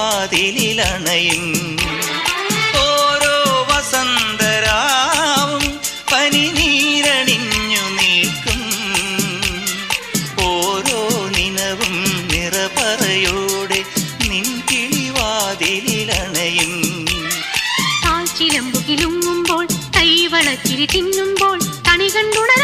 കിളിവാതിലിലണയും. ഓരോ വസന്തരാവും പനിനീരണിഞ്ഞു നിൽക്കും. ഓരോ നിനവും നിറപറയോടെ നിൻ കിളിവാതിലിലണയും. ചിലമ്പു കിലുങ്ങുമ്പോൾ കൈവളച്ചിരി തിന്നുമ്പോൾ കണി കണ്ടുണർ